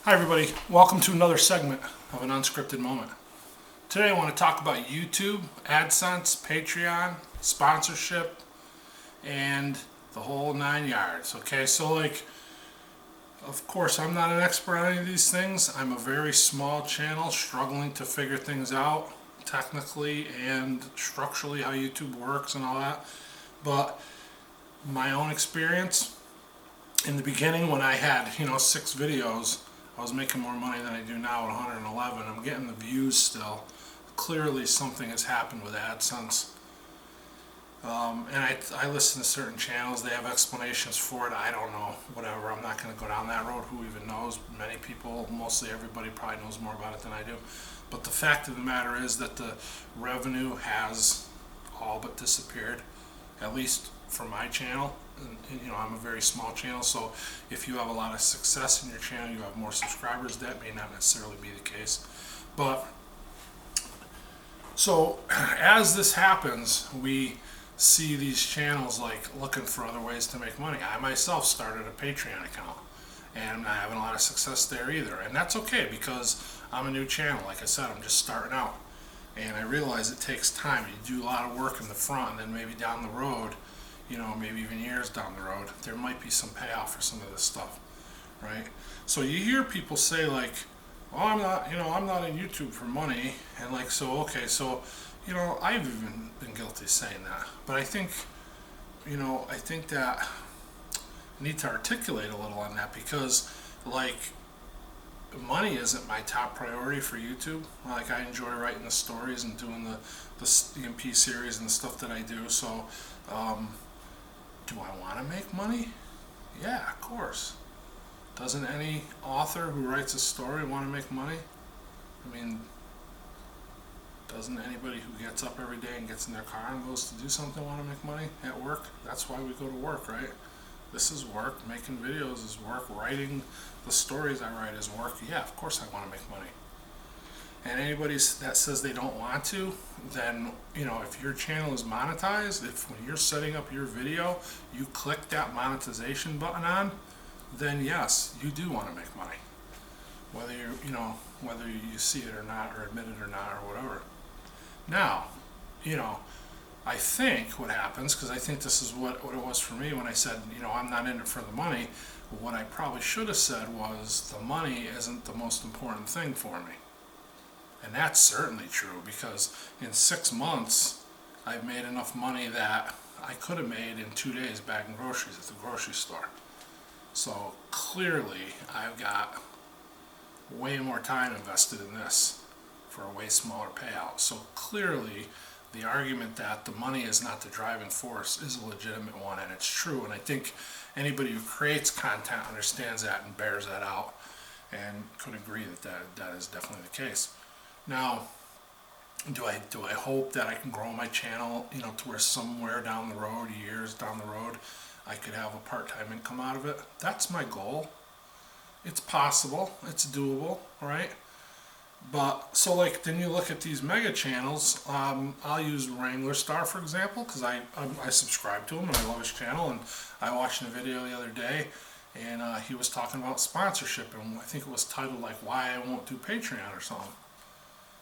Hi everybody, welcome to another segment of an unscripted moment. Today I want to talk about YouTube, AdSense, Patreon, sponsorship, and the whole 9 yards. Okay, so of course I'm not an expert on any of these things. I'm a very small channel struggling to figure things out technically and structurally, how YouTube works and all that. But my own experience, in the beginning when I had 6 videos, I was making more money than I do now at 111. I'm getting the views still. Clearly something has happened with AdSense. And I listen to certain channels. They have explanations for it. I don't know. Whatever. I'm not going to go down that road. Who even knows? Many people, mostly everybody, probably knows more about it than I do. But the fact of the matter is that the revenue has all but disappeared, at least for my channel. And I'm a very small channel, so if you have a lot of success in your channel, you have more subscribers. That may not necessarily be the case. But so as this happens, we see these channels looking for other ways to make money. I myself started a Patreon account, and I'm not having a lot of success there either. And that's okay, because I'm a new channel. Like I said, I'm just starting out, and I realize it takes time. You do a lot of work in the front, and then maybe down the road, maybe even years down the road, there might be some payoff for some of this stuff, right? So you hear people say oh, I'm not in YouTube for money, and I've even been guilty of saying that. But I think that I need to articulate a little on that, because money isn't my top priority for YouTube. I enjoy writing the stories and doing the EMP series and the stuff that I do. So do I want to make money? Yeah, of course. Doesn't any author who writes a story want to make money? I mean, doesn't anybody who gets up every day and gets in their car and goes to do something want to make money at work? That's why we go to work, right? This is work. Making videos is work. Writing the stories I write is work. Yeah, of course I want to make money. And anybody that says they don't want to, then, if your channel is monetized, if when you're setting up your video, you click that monetization button on, then yes, you do want to make money. Whether you see it or not, or admit it or not, or whatever. Now, I think what happens, because I think this is what it was for me when I said, I'm not in it for the money. What I probably should have said was, the money isn't the most important thing for me. And that's certainly true, because in 6 months, I've made enough money that I could have made in 2 days bagging groceries at the grocery store. So clearly, I've got way more time invested in this for a way smaller payout. So clearly, the argument that the money is not the driving force is a legitimate one, and it's true. And I think anybody who creates content understands that and bears that out, and could agree that is definitely the case. Now, do I hope that I can grow my channel, to where somewhere down the road, years down the road, I could have a part-time income out of it? That's my goal. It's possible. It's doable, right? But so then you look at these mega channels. I'll use Starr for example, because I subscribe to him and I love his channel. And I watched a video the other day, and he was talking about sponsorship, and I think it was titled "Why I Won't Do Patreon" or something.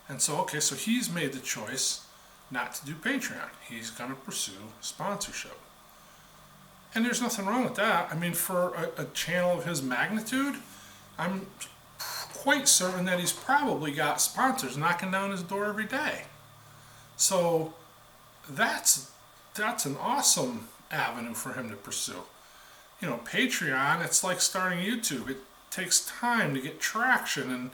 And so so he's made the choice not to do Patreon. He's going to pursue sponsorship. And there's nothing wrong with that. I mean, for a channel of his magnitude, I'm quite certain that he's probably got sponsors knocking down his door every day. So that's an awesome avenue for him to pursue. Patreon, it's like starting YouTube. It takes time to get traction, and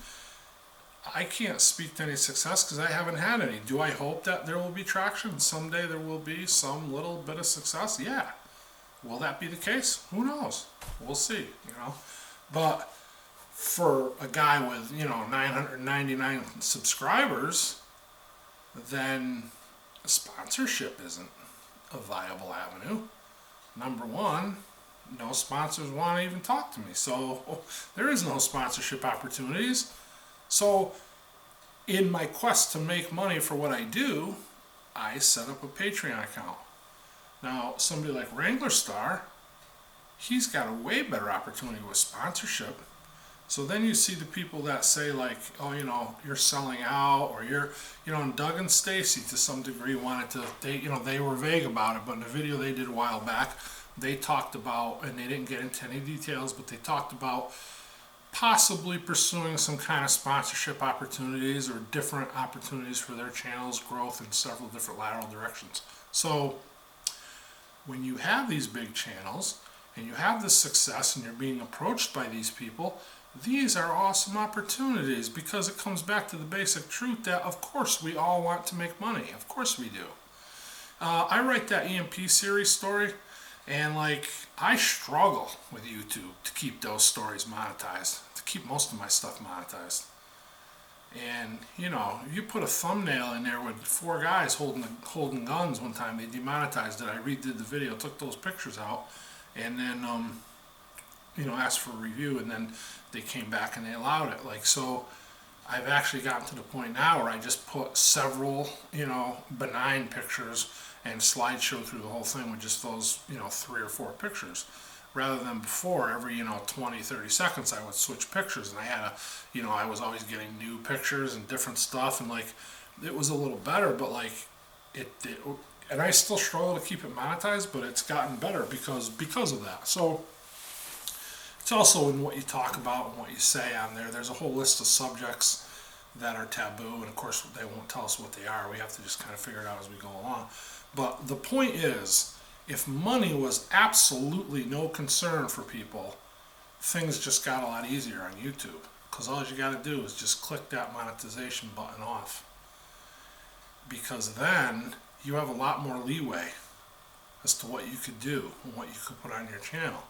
I can't speak to any success because I haven't had any. Do I hope that there will be traction? Someday there will be some little bit of success? Yeah. Will that be the case? Who knows? We'll see, But for a guy with, 999 subscribers, then sponsorship isn't a viable avenue. Number one, no sponsors want to even talk to me. So there is no sponsorship opportunities. So in my quest to make money for what I do, I set up a Patreon account. Now, somebody like Starr, he's got a way better opportunity with sponsorship. So then you see the people that say like, oh, you're selling out, or and Doug and Stacy to some degree wanted to, they were vague about it, but in a video they did a while back, they talked about, and they didn't get into any details, but they talked about possibly pursuing some kind of sponsorship opportunities or different opportunities for their channel's growth in several different lateral directions. So when you have these big channels and you have this success and you're being approached by these people, these are awesome opportunities, because it comes back to the basic truth that of course we all want to make money. Of course we do. I write that EMP series story, and I struggle with YouTube to keep those stories monetized, to keep most of my stuff monetized. And you put a thumbnail in there with 4 guys holding guns one time, they demonetized it. I redid the video, took those pictures out, and then asked for a review, and then they came back and they allowed it. So I've actually gotten to the point now where I just put several benign pictures and slideshow through the whole thing with just those 3 or 4 pictures, rather than before every 20-30 seconds I would switch pictures, and I had I was always getting new pictures and different stuff, and it was a little better, but and I still struggle to keep it monetized, but it's gotten better because of that. So it's also in what you talk about and what you say on there. There's a whole list of subjects that are taboo, and of course they won't tell us what they are. We have to just kind of figure it out as we go along. But the point is, if money was absolutely no concern for people, things just got a lot easier on YouTube, because all you got to do is just click that monetization button off, because then you have a lot more leeway as to what you could do and what you could put on your channel.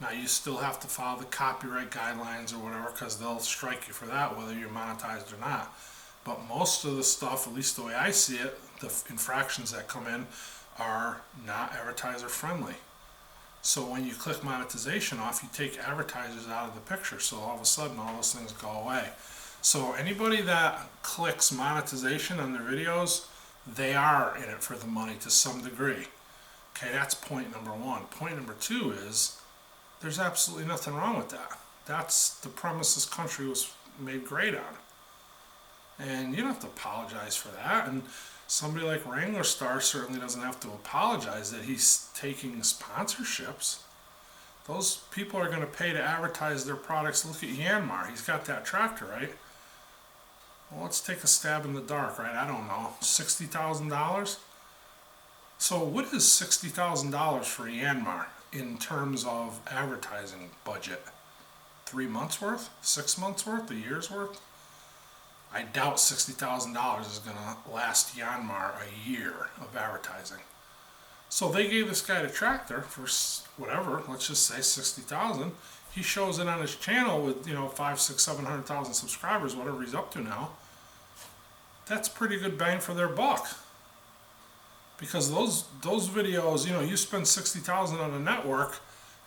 Now you still have to follow the copyright guidelines or whatever, because they'll strike you for that whether you're monetized or not. But most of the stuff, at least the way I see it, the infractions that come in are not advertiser friendly. So when you click monetization off, you take advertisers out of the picture, so all of a sudden all those things go away. So anybody that clicks monetization on their videos, they are in it for the money to some degree. Okay, that's point number 1. Point number 2 is there's absolutely nothing wrong with that. That's the premise this country was made great on. And you don't have to apologize for that. And somebody like Starr certainly doesn't have to apologize that he's taking sponsorships. Those people are going to pay to advertise their products. Look at Yanmar. He's got that tractor, right? Well, let's take a stab in the dark, right? I don't know, $60,000? So what is $60,000 for Yanmar in terms of advertising budget? 3 months worth? 6 months worth? A year's worth? I doubt $60,000 is going to last Yanmar a year of advertising. So they gave this guy the tractor for whatever, let's just say $60,000. He shows it on his channel with 5, 6, 700,000 subscribers, whatever he's up to now. That's pretty good bang for their buck. Because those videos, you spend $60,000 on a network,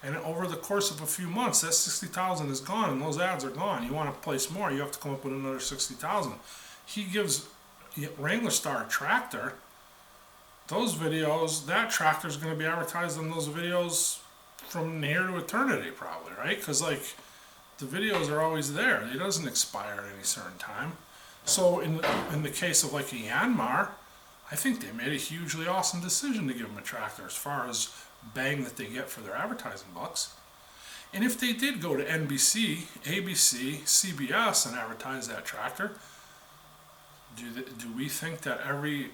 and over the course of a few months, that $60,000 is gone, and those ads are gone. You want to place more, you have to come up with another $60,000. He gives Starr a tractor. Those videos, that tractor is going to be advertised on those videos from here to eternity, probably, right? Because the videos are always there. It doesn't expire at any certain time. So in the case of a Yanmar, I think they made a hugely awesome decision to give him a tractor as far as bang that they get for their advertising bucks. And if they did go to NBC, ABC, CBS and advertise that tractor, do we think that every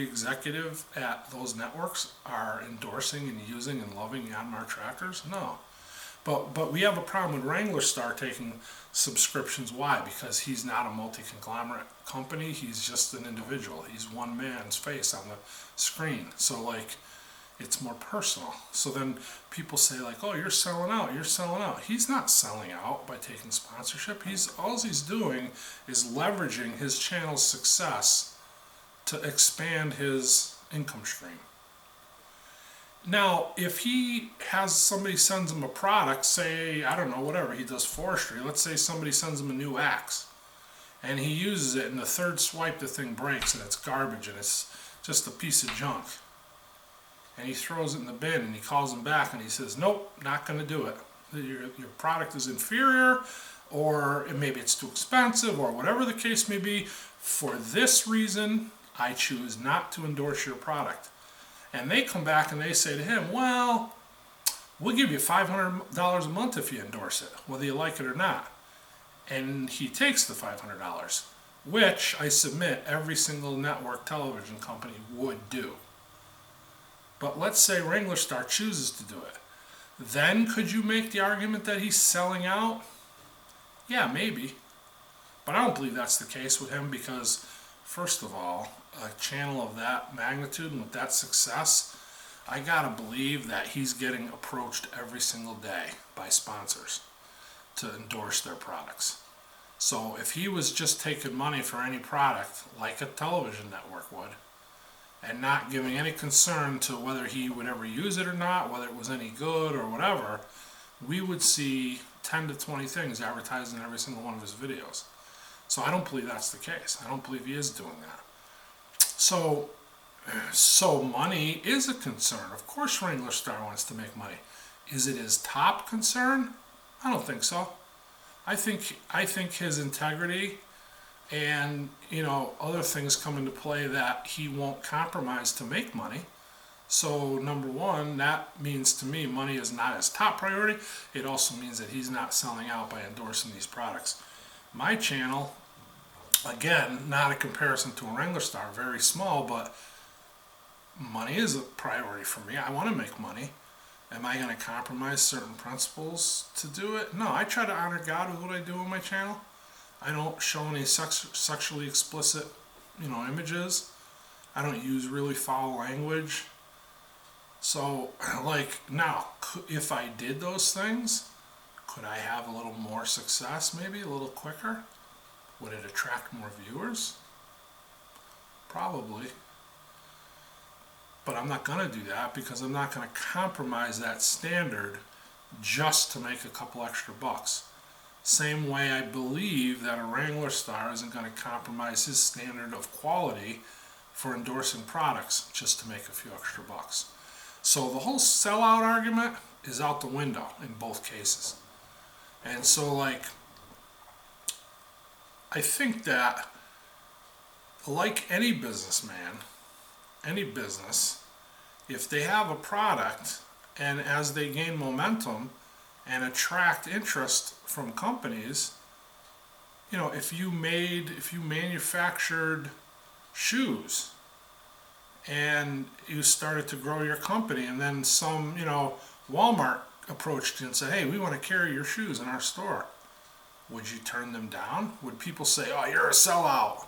executive at those networks are endorsing and using and loving Yanmar tractors? No. But we have a problem with Starr taking subscriptions. Why? Because he's not a multi-conglomerate company. He's just an individual. He's one man's face on the screen. So it's more personal. So then people say oh, you're selling out, you're selling out. He's not selling out by taking sponsorship. All he's doing is leveraging his channel's success to expand his income stream. Now, if he has somebody sends him a product, say, I don't know, whatever, he does forestry. Let's say somebody sends him a new axe, and he uses it, and the third swipe the thing breaks, and it's garbage, and it's just a piece of junk. And he throws it in the bin, and he calls him back, and he says, nope, not going to do it. your product is inferior, or maybe it's too expensive, or whatever the case may be. For this reason, I choose not to endorse your product. And they come back and they say to him, well, we'll give you $500 a month if you endorse it, whether you like it or not. And he takes the $500, which I submit every single network television company would do. But let's say Ringo Starr chooses to do it. Then could you make the argument that he's selling out? Yeah, maybe. But I don't believe that's the case with him because, first of all, a channel of that magnitude and with that success, I gotta believe that he's getting approached every single day by sponsors to endorse their products. So if he was just taking money for any product, like a television network would, and not giving any concern to whether he would ever use it or not, whether it was any good or whatever, we would see 10 to 20 things advertised in every single one of his videos. So I don't believe that's the case. I don't believe he is doing that. So money is a concern. Of course Ringo Starr wants to make money. Is it his top concern? I don't think so. I think his integrity and other things come into play that he won't compromise to make money. So number one, that means to me money is not his top priority. It also means that he's not selling out by endorsing these products. My channel, again, not a comparison to a Ringo Starr, very small, but money is a priority for me. I want to make money. Am I going to compromise certain principles to do it? No, I try to honor God with what I do on my channel. I don't show any sexually explicit, images. I don't use really foul language. So, now, if I did those things, could I have a little more success, maybe a little quicker? Would it attract more viewers? Probably. But I'm not going to do that because I'm not going to compromise that standard just to make a couple extra bucks. Same way I believe that a Ringo Starr isn't going to compromise his standard of quality for endorsing products just to make a few extra bucks. So the whole sellout argument is out the window in both cases. And so I think that like any businessman, any business, if they have a product and as they gain momentum and attract interest from companies, if you manufactured shoes and you started to grow your company and then some, Walmart approached you and said, hey, we want to carry your shoes in our store. Would you turn them down? Would people say, oh, you're a sellout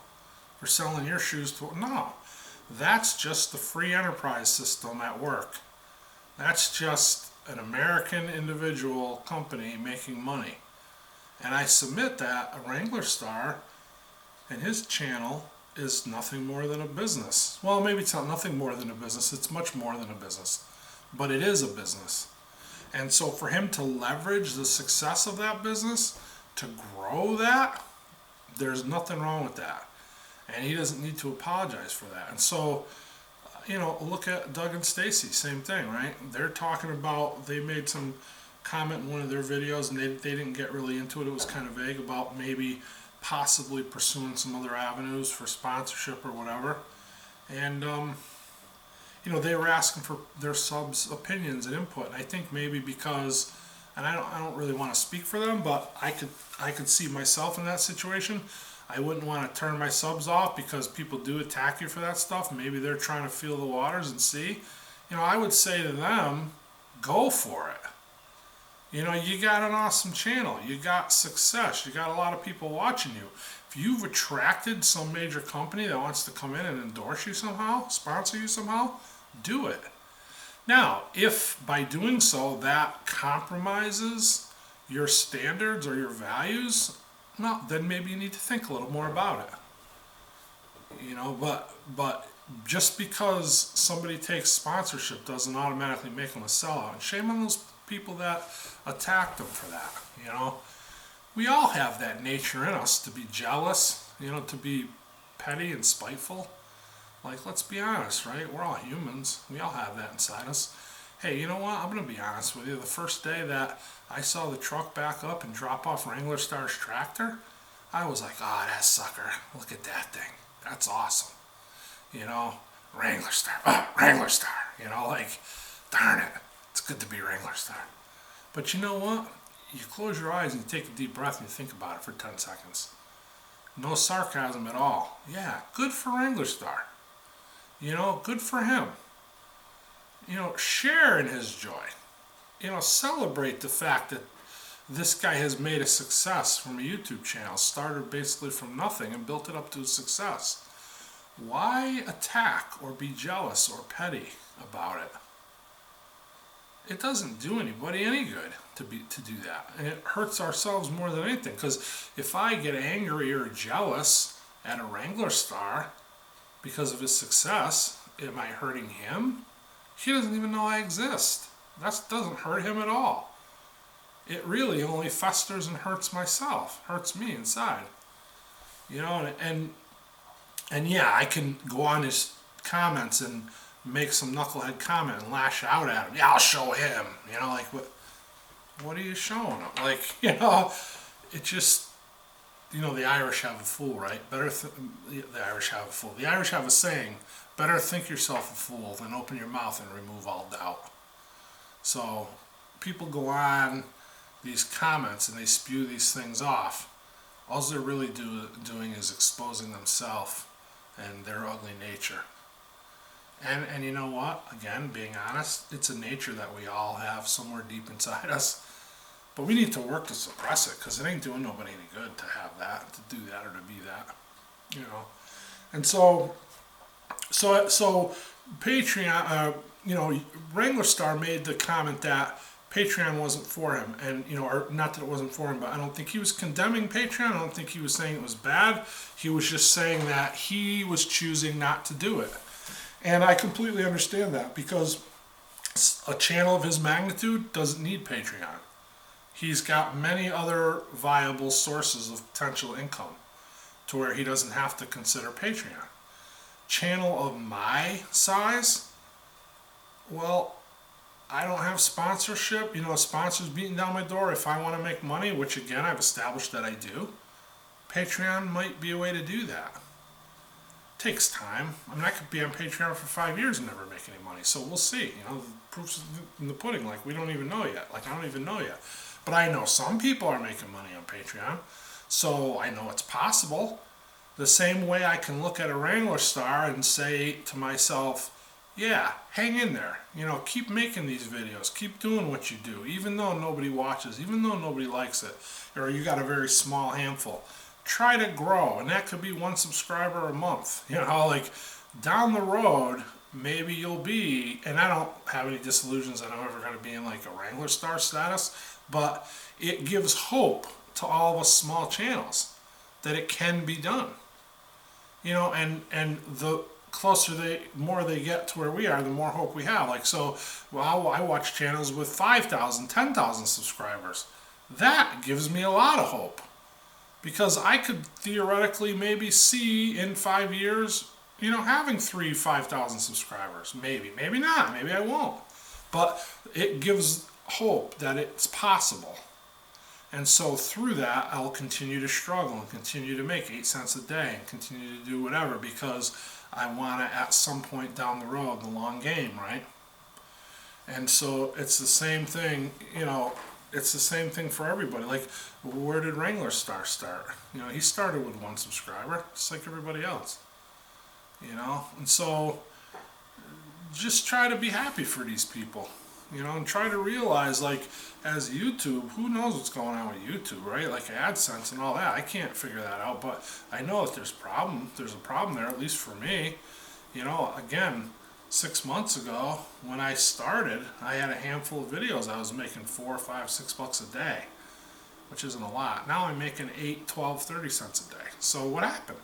for selling your shoes to... No. That's just the free enterprise system at work. That's just an American individual company making money. And I submit that a Ringo Starr and his channel is nothing more than a business. Well, maybe it's not nothing more than a business. It's much more than a business. But it is a business. And so for him to leverage the success of that business, to grow that, there's nothing wrong with that. And he doesn't need to apologize for that. And so, look at Doug and Stacy, same thing, right? They're talking about, they made some comment in one of their videos and they didn't get really into it. It was kind of vague about maybe possibly pursuing some other avenues for sponsorship or whatever. And, they were asking for their subs' opinions and input. And I think maybe because, and I don't really want to speak for them, but I could see myself in that situation. I wouldn't want to turn my subs off because people do attack you for that stuff. Maybe they're trying to feel the waters and see. I would say to them, go for it. You got an awesome channel. You got success. You got a lot of people watching you. If you've attracted some major company that wants to come in and endorse you somehow, sponsor you somehow, do it. Now, if by doing so that compromises your standards or your values, well, then maybe you need to think a little more about it. But just because somebody takes sponsorship doesn't automatically make them a sellout. And shame on those people that attacked them for that. We all have that nature in us to be jealous, to be petty and spiteful. Let's be honest, right? We're all humans. We all have that inside us. Hey, you know what? I'm going to be honest with you. The first day that I saw the truck back up and drop off Wrangler Star's tractor, I was like, oh, that sucker. Look at that thing. That's awesome. You know, Wrangler Starr. Oh, Wrangler Starr. You know, like, darn it. It's good to be Wrangler Starr. But you know what? You close your eyes and you take a deep breath and you think about it for 10 seconds. No sarcasm at all. Yeah, good for Ringo Starr. You know, good for him. You know, share in his joy. You know, celebrate the fact that this guy has made a success from a YouTube channel, started basically from nothing and built it up to a success. Why attack or be jealous or petty about it? It doesn't do anybody any good to do that, and it hurts ourselves more than anything. Because if I get angry or jealous at a Wrangler Starr because of his success, am I hurting him? He doesn't even know I exist. That doesn't hurt him at all. It really only festers and hurts myself, hurts me inside. You know, and yeah, I can go on his comments and make some knucklehead comment and lash out at him. Yeah, I'll show him. You know, like, what are you showing him? Like, you know, it just, you know, the Irish have a fool, right? The Irish have a fool. The Irish have a saying, better think yourself a fool than open your mouth and remove all doubt. So people go on these comments and they spew these things off. All they're really doing is exposing themselves and their ugly nature. And you know what? Again, being honest, it's a nature that we all have somewhere deep inside us. But we need to work to suppress it, because it ain't doing nobody any good to have that, to do that, or to be that. You know. And so Patreon, you know, Wrangler Starr made the comment that Patreon wasn't for him, and you know, or not that it wasn't for him, but I don't think he was condemning Patreon. I don't think he was saying it was bad. He was just saying that he was choosing not to do it. And I completely understand that, because a channel of his magnitude doesn't need Patreon. He's got many other viable sources of potential income to where he doesn't have to consider Patreon. Channel of my size, well, I don't have sponsorship, you know, sponsors beating down my door. If I want to make money, which again, I've established that I do, Patreon might be a way to do that. Takes time. I mean, I could be on Patreon for 5 years and never make any money. So we'll see. You know, the proof's in the pudding. Like, we don't even know yet. Like, I don't even know yet. But I know some people are making money on Patreon. So I know it's possible. The same way I can look at a Wrangler Starr and say to myself, yeah, hang in there. You know, keep making these videos. Keep doing what you do. Even though nobody watches. Even though nobody likes it. Or you got a very small handful. Try to grow, and that could be 1 subscriber a month. You know, like, down the road, maybe you'll be, and I don't have any disillusions that I'm ever going to be in like a Wrangler Starr status, but it gives hope to all of us small channels that it can be done. You know, and the more they get to where we are, the more hope we have. Like, so, well, I watch channels with 5,000, 10,000 subscribers. That gives me a lot of hope. Because I could theoretically maybe see in 5 years, you know, having 5,000 subscribers. Maybe not. Maybe I won't. But it gives hope that it's possible. And so through that, I'll continue to struggle and continue to make 8 cents a day and continue to do whatever, because I want to, at some point down the road, the long game, right? And so it's the same thing, you know. It's the same thing for everybody. Like, where did Wrangler Starr start? You know, he started with 1 subscriber, just like everybody else. You know, and so just try to be happy for these people. You know, and try to realize, like, as YouTube, who knows what's going on with YouTube, right? Like AdSense and all that. I can't figure that out, but I know that there's a problem there, at least for me. You know, again, 6 months ago, when I started, I had a handful of videos. I was making $4, $5, $6 a day, which isn't a lot. Now I'm making 8, 12, 30 cents a day. So what happened?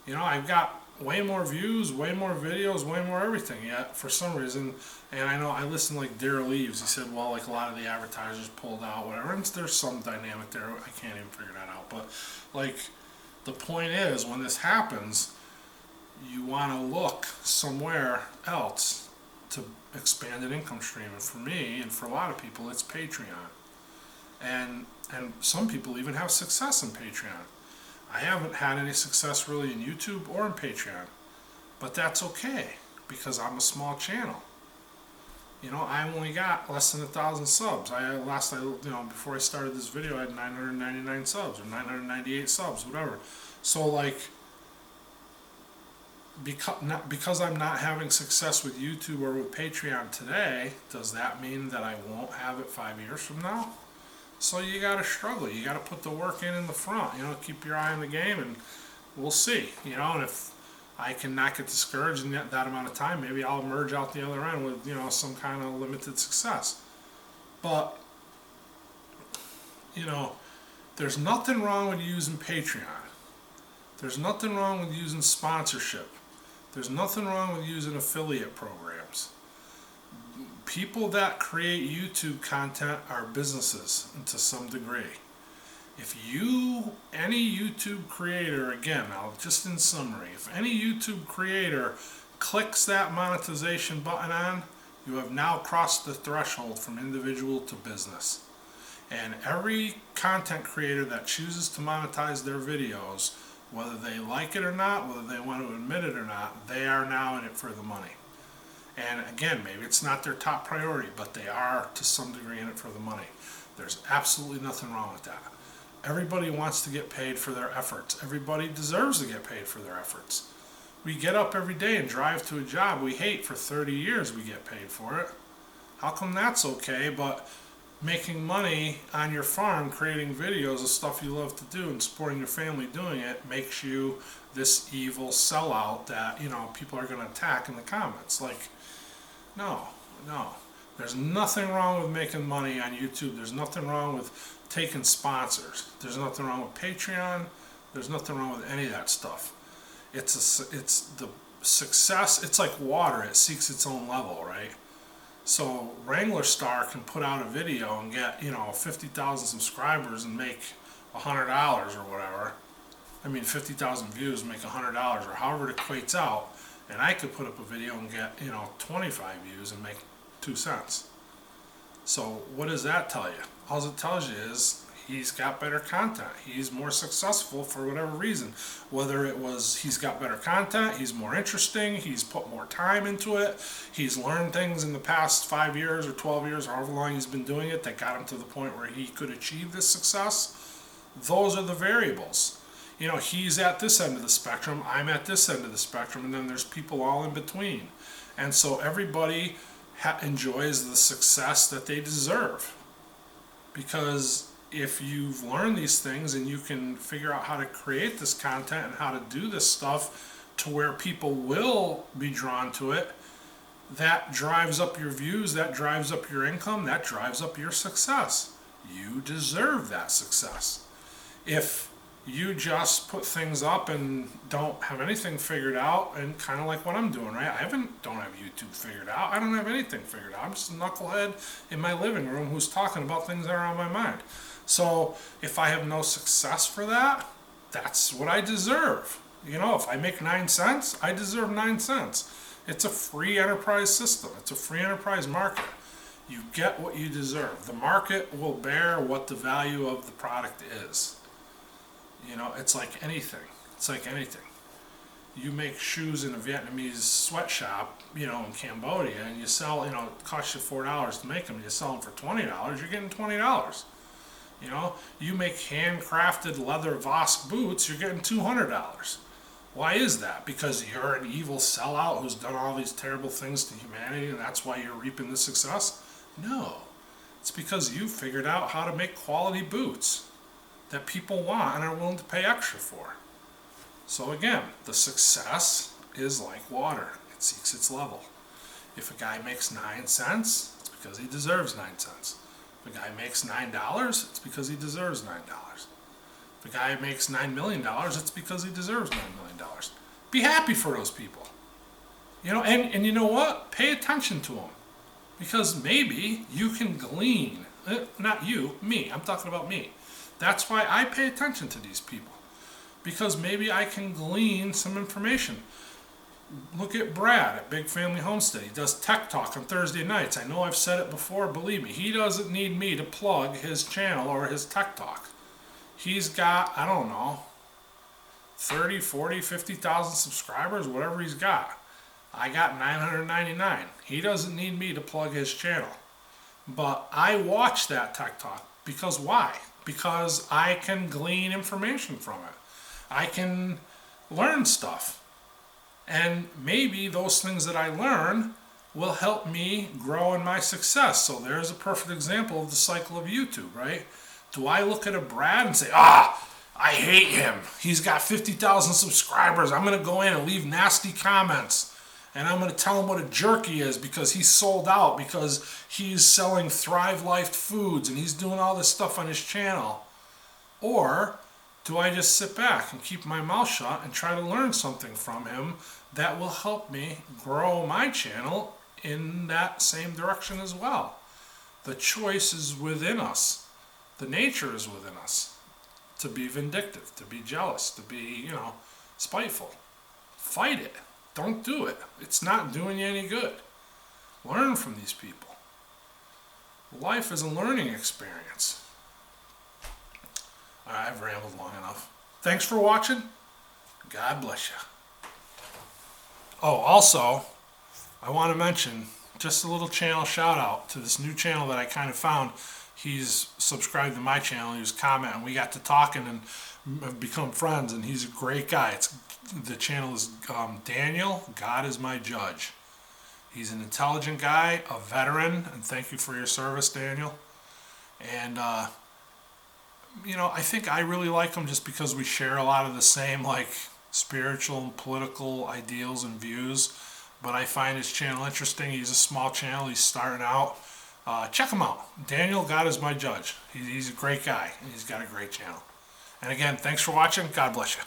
You know, I've got way more views, way more videos, way more everything yet for some reason. And I know I listened to like Daryl Eves. He said, well, like a lot of the advertisers pulled out, whatever. And there's some dynamic there. I can't even figure that out. But like, the point is, when this happens, you want to look somewhere else to expand an income stream. And for me, and for a lot of people, it's Patreon. And some people even have success in Patreon. I haven't had any success really in YouTube or in Patreon, but that's okay because I'm a small channel. You know, I only got less than 1,000 subs. Before I started this video, I had 999 subs or 998 subs, whatever. So like, because I'm not having success with YouTube or with Patreon today, does that mean that I won't have it 5 years from now? So you got to struggle. You got to put the work in the front. You know, keep your eye on the game, and we'll see. You know, and if I can not get discouraged in that amount of time, maybe I'll emerge out the other end with, you know, some kind of limited success. But, you know, there's nothing wrong with using Patreon. There's nothing wrong with using sponsorship. There's nothing wrong with using affiliate programs. People that create YouTube content are businesses to some degree. If any YouTube creator, again, just in summary, if any YouTube creator clicks that monetization button on, you have now crossed the threshold from individual to business. And every content creator that chooses to monetize their videos, whether they like it or not, whether they want to admit it or not, they are now in it for the money. And again, maybe it's not their top priority, but they are to some degree in it for the money. There's absolutely nothing wrong with that. Everybody wants to get paid for their efforts. Everybody deserves to get paid for their efforts. We get up every day and drive to a job we hate for 30 years, we get paid for it. How come that's okay, but making money on your farm, creating videos of stuff you love to do and supporting your family doing it makes you this evil sellout that, you know, people are going to attack in the comments? Like, no. There's nothing wrong with making money on YouTube. There's nothing wrong with taking sponsors. There's nothing wrong with Patreon. There's nothing wrong with any of that stuff. It's the success. It's like water. It seeks its own level, right? So Starr can put out a video and get, you know, 50,000 subscribers and make $100 or whatever. I mean, 50,000 views, make $100 or however it equates out. And I could put up a video and get, you know, 25 views and make 2 cents. So what does that tell you? All it tells you is he's got better content. He's more successful for whatever reason. Whether it was he's got better content, he's more interesting, he's put more time into it, he's learned things in the past 5 years or 12 years, or however long he's been doing it, that got him to the point where he could achieve this success. Those are the variables. You know, he's at this end of the spectrum, I'm at this end of the spectrum, and then there's people all in between. And so everybody enjoys the success that they deserve. Because if you've learned these things and you can figure out how to create this content and how to do this stuff to where people will be drawn to it, that drives up your views, that drives up your income, that drives up your success. You deserve that success. If you just put things up and don't have anything figured out, and kind of like what I'm doing, right? Don't have YouTube figured out. I don't have anything figured out. I'm just a knucklehead in my living room who's talking about things that are on my mind. So if I have no success for that, that's what I deserve. You know, if I make 9 cents, I deserve 9 cents. It's a free enterprise system. It's a free enterprise market. You get what you deserve. The market will bear what the value of the product is. You know, it's like anything. It's like anything. You make shoes in a Vietnamese sweatshop, you know, in Cambodia, and you sell, you know, it costs you $4 to make them, and you sell them for $20, you're getting $20. You know, you make handcrafted leather Vosk boots, you're getting $200. Why is that? Because you're an evil sellout who's done all these terrible things to humanity, and that's why you're reaping the success? No. It's because you figured out how to make quality boots that people want and are willing to pay extra for. So again, the success is like water. It seeks its level. If a guy makes 9 cents, it's because he deserves 9 cents. If a guy makes $9, it's because he deserves $9. If a guy makes $9 million, it's because he deserves $9 million. Be happy for those people. You know, and you know what? Pay attention to them. Because maybe you can glean, not you, me, I'm talking about me. That's why I pay attention to these people. Because maybe I can glean some information. Look at Brad at Big Family Homestead. He does Tech Talk on Thursday nights. I know I've said it before, believe me. He doesn't need me to plug his channel or his Tech Talk. He's got, I don't know, 30, 40, 50,000 subscribers, whatever he's got. I got 999. He doesn't need me to plug his channel. But I watch that Tech Talk because why? Because I can glean information from it. I can learn stuff. And maybe those things that I learn will help me grow in my success. So there's a perfect example of the cycle of YouTube, right? Do I look at a Brad and say, I hate him. He's got 50,000 subscribers. I'm going to go in and leave nasty comments. And I'm going to tell him what a jerk he is because he's sold out, because he's selling Thrive Life foods and he's doing all this stuff on his channel. Or do I just sit back and keep my mouth shut and try to learn something from him that will help me grow my channel in that same direction as well? The choice is within us. The nature is within us. To be vindictive, to be jealous, to be, spiteful. Fight it. Don't do it. It's not doing you any good. Learn from these people. Life is a learning experience. All right, I've rambled long enough. Thanks for watching. God bless you. Oh, also, I want to mention just a little channel shout out to this new channel that I kind of found. He's subscribed to my channel. He was commenting. We got to talking and have become friends, and he's a great guy. The channel is Daniel, God is my judge. He's an intelligent guy, a veteran, and thank you for your service, Daniel. And, I think I really like him just because we share a lot of the same, spiritual and political ideals and views. But I find his channel interesting. He's a small channel. He's starting out. Check him out. Daniel, God is my judge. He's a great guy. And he's got a great channel. And again, thanks for watching. God bless you.